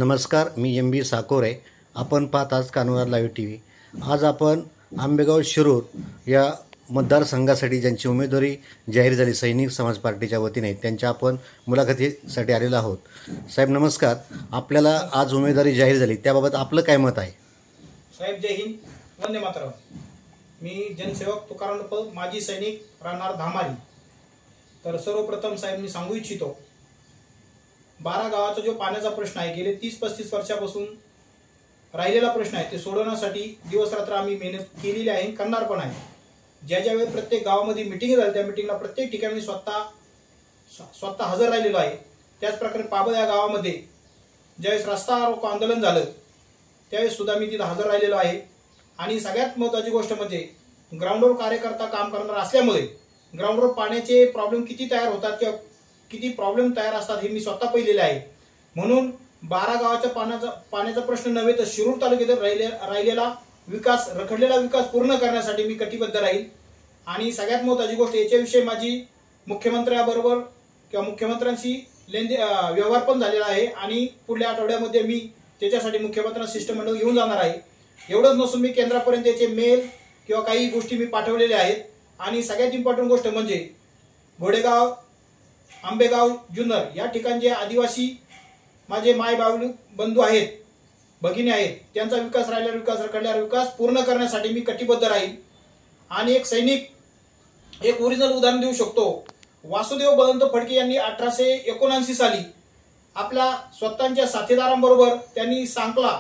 नमस्कार, मी MB साकोरे. आपण पाहत आज कान्होराज लाईव्ह TV. आज आपण आंबेगाव शिरूर या मतदारसंघासाठी ज्यांची उमेदवारी जाहीर झाली सैनिक समाज पार्टीच्या वतीने त्यांच्या आपण मुलाखतीसाठी आलेलो आहोत. साहेब नमस्कार. आपल्याला आज उमेदवारी जाहीर झाली त्याबाबत आपलं काय मत आहे? साहेब जय हिंद, वंदे मातरम. मी जनसेवक तुकाराम माजी सैनिक राहणार धामारी. तर सर्वप्रथम साहेब मी सांगू इच्छितो 12 गावाचा जो पाण्याचा प्रश्न आहे गेले 30-35 वर्षापासून राहिलेला प्रश्न आहे ते सोडवण्यासाठी दिवस रात्र आम्ही मेहनत केलेली आहे, करणार पण आहे. ज्या वेळी प्रत्येक गावामध्ये मीटिंग झाली त्या मीटिंगला प्रत्येक ठिकाणी स्वतः हजर राहिलेलो आहे. त्याचप्रकारे पाबळ या गावामध्ये ज्यावेळेस रस्ता रोको आंदोलन झालं त्यावेळेस सुद्धा मी तिथे हजर राहिलेलो आहे. आणि सगळ्यात महत्त्वाची गोष्ट म्हणजे ग्राउंडवर कार्यकर्ता काम करणार असल्यामुळे ग्राउंडवर पाण्याचे प्रॉब्लेम किती तयार होतात किंवा किती प्रॉब्लेम तयार असतात हे मी स्वतः पाहिलेले आहे. म्हणून 12 गावाच्या पाण्याचा प्रश्न नव्हे तर शिरूर तालुक्यात राहिलेला विकास रखडलेला विकास पूर्ण करण्यासाठी मी कटिबद्ध राहील. आणि सगळ्यात महत्त्वाची गोष्ट याच्याविषयी माझी मुख्यमंत्र्याबरोबर किंवा मुख्यमंत्र्यांशी व्यवहार पण झालेला आहे आणि पुढल्या आठवड्यामध्ये मी त्याच्यासाठी मुख्यमंत्र्यांना शिष्टमंडळ घेऊन जाणार आहे. एवढंच नसून मी केंद्रापर्यंत याचे मेल किंवा काही गोष्टी मी पाठवलेल्या आहेत. आणि सगळ्यात इम्पॉर्टंट गोष्ट म्हणजे घोडेगाव आंबेगाव जुन्नर या ठिकाणचे आदिवासी माझे माय बंधू आहेत, भगिनी आहेत, त्यांचा विकास राहिलेला विकास रखडलेला विकास पूर्ण करण्यासाठी मी कटिबद्ध राहील. आणि एक सैनिक एक ओरिजिनल उदाहरण देऊ शकतो. वासुदेव बळवंत फडके यांनी 1879 साली आपल्या स्वतःच्या साथीदारांबरोबर त्यांनी सांकला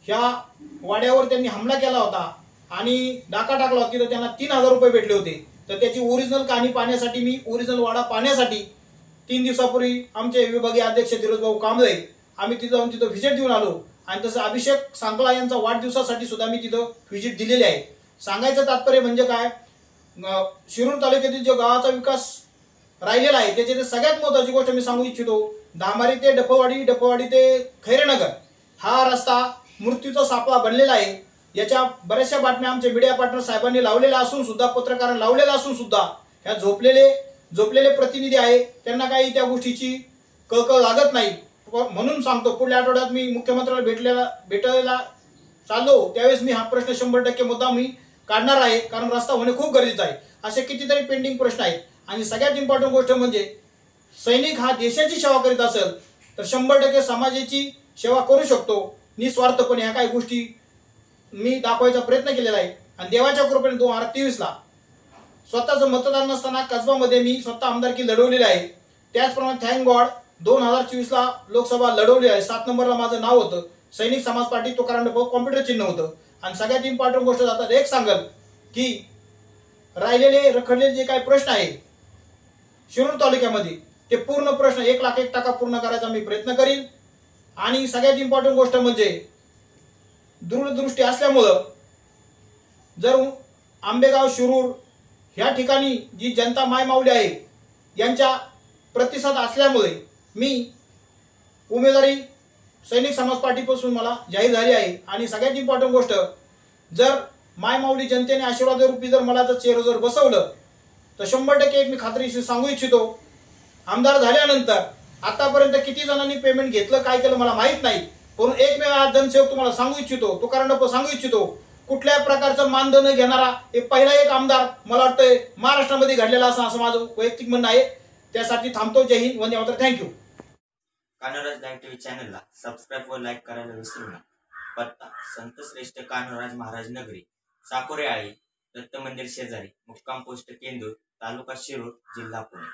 ह्या वाड्यावर त्यांनी हमला केला होता आणि डाका टाकला होता. तिथं त्यांना 3000 रुपये भेटले होते. तर त्याची ओरिजिनल कहाणी पाहण्यासाठी मी ओरिजिनल वाडा पाहण्यासाठी 3 दिवसापूर्वी आमचे विभागीय अध्यक्ष धीरजभाऊ कांबळे आम्ही तिथं व्हिजिट देऊन आलो. आणि तसं अभिषेक सांकला यांचा वाढदिवसासाठी सुद्धा मी तिथं व्हिजिट दिलेली आहे. सांगायचं तात्पर्य म्हणजे काय, शिरूर तालुक्यातील जो गावाचा विकास राहिलेला आहे त्याची सगळ्यात महत्त्वाची गोष्ट मी सांगू इच्छितो. धामारी ते डफवाडी ते खैरेनगर हा रस्ता मृत्यूचा सापळा बनलेला आहे. याच्या बऱ्याचशा बातम्या आमचे मीडिया पार्टनर साहेबांनी लावलेल्या असून सुद्धा पत्रकारांनी लावलेला असून सुद्धा ह्या झोपलेले प्रतिनिधी आहे त्यांना काही त्या गोष्टीची कळकळ लागत नाही. म्हणून सांगतो पुढल्या आठवड्यात मी मुख्यमंत्र्याला भेटायला चाललो त्यावेळेस मी हा प्रश्न 100% मुद्दा मी काढणार आहे. कारण रस्ता होणे खूप गरजेचं आहे. असे कितीतरी पेंडिंग प्रश्न आहेत. आणि सगळ्यात इम्पॉर्टंट गोष्ट म्हणजे सैनिक हा देशाची सेवा करीत असेल तर 100% समाजाची सेवा करू शकतो निस्वार्थपणे. ह्या काही गोष्टी मी दाखवायचा प्रयत्न केलेला आहे. आणि देवाच्या कृपेने 2023ला स्वतःचं मतदान नसताना कसबामध्ये मी स्वतः आमदारकी लढवलेली आहे. त्याचप्रमाणे थँक गॉड 2024ला लोकसभा लढवली आहे. 7 नंबरला माझं नाव होतं. सैनिक समाज पार्टी तुकाराम कॉम्प्युटर चिन्ह होतं. आणि सगळ्यात इम्पॉर्टंट गोष्ट जातात एक सांगल की राहिलेले रखडलेले जे काही प्रश्न आहे शिरूर तालुक्यामध्ये ते पूर्ण प्रश्न 1,01,000 पूर्ण करायचा मी प्रयत्न करीन. आणि सगळ्यात इम्पॉर्टंट गोष्ट म्हणजे दूरदृष्टी असल्यामुळं जर आंबेगाव शिरूर ह्या ठिकाणी जी जनता मायमाऊली आहे यांच्या प्रतिसाद असल्यामुळे मी उमेदवारी सैनिक समाज पार्टीपासून मला जाहीर झाली आहे. आणि सगळ्यात इम्पॉर्टंट गोष्ट जर मायमाऊली जनतेने आशीर्वाद रूपी जर मला जर चेहरा जर बसवलं तर 100% एक मी खात्रीशीर सांगू इच्छितो आमदार झाल्यानंतर आतापर्यंत किती जणांनी पेमेंट घेतलं काय केलं मला माहित नाही. पण एकमेव आज जनसेवक तुम्हाला सांगू इच्छितो तुकाराम सांगू इच्छितो कुठल्या प्रकारचं मानधन घेणारा एक पहिला एक आमदार मला वाटतंय महाराष्ट्रामध्ये घडलेला असं माझं वैयक्तिक म्हणणं आहे. त्यासाठी थांबतो. जय हिंद, वंदे मातरम. थँक्यू. कान्होराज लाईव्ह TV चॅनलला सबस्क्राईब व लाईक करायला विसरू नका. पत्ता संत श्रेष्ठ कान्होराज महाराज नगरी साकोरे आळी दत्त मंदिर शेजारी मुक्काम पोस्ट केंदूर तालुका शिरूर जिल्हा पुणे.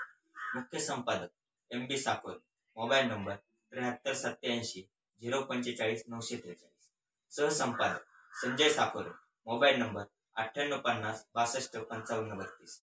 मुख्य संपादक MB साकोरे. Mobile number 7387 045 943. सहसंपादक संजय साकोरे. Mobile number 9850 62 55 32.